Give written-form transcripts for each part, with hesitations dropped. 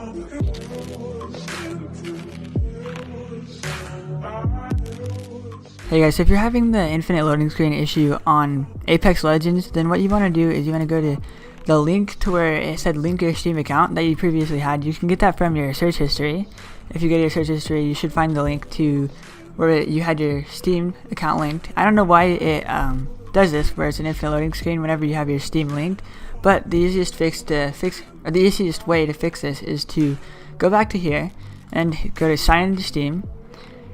Hey guys, so if you're having the infinite loading screen issue on Apex Legends, then what you want to do is you want to go to the link to where it said link your Steam account that you previously had. You can get that from your search history. If you go to your search history, you should find the link to where you had your Steam account linked. I don't know why it does this, where it's an infinite loading screen whenever you have your Steam linked, but the easiest way to fix this is to go back to here and go to sign into Steam.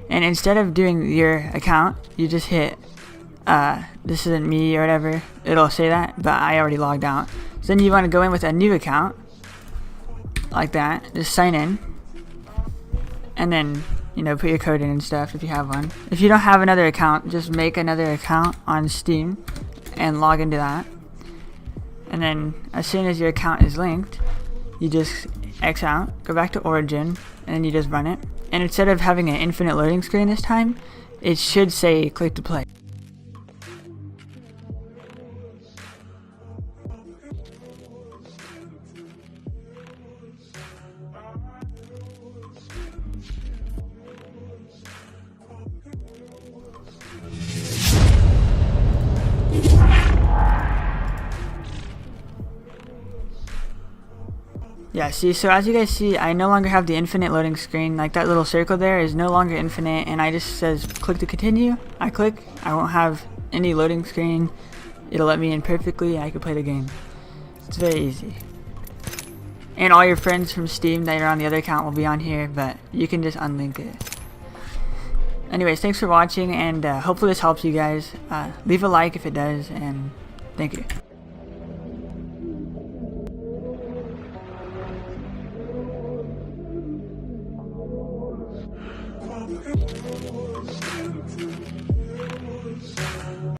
And instead of doing your account, you just hit, this isn't me or whatever. It'll say that, but I already logged out. So then you want to go in with a new account, like that. Just sign in. And then, put your code in and stuff if you have one. If you don't have another account, just make another account on Steam and log into that. And then as soon as your account is linked, you just X out, go back to Origin, and then you just run it. And instead of having an infinite loading screen this time, it should say click to play. Yeah, see, so as you guys see, I no longer have the infinite loading screen. Like, that little circle there is no longer infinite, and I just says click to continue. I click, I won't have any loading screen. It'll let me in perfectly, I can play the game. It's very easy. And all your friends from Steam that are on the other account will be on here, but you can just unlink it. Anyways, thanks for watching, and hopefully this helps you guys. Leave a like if it does, and thank you. Thank you.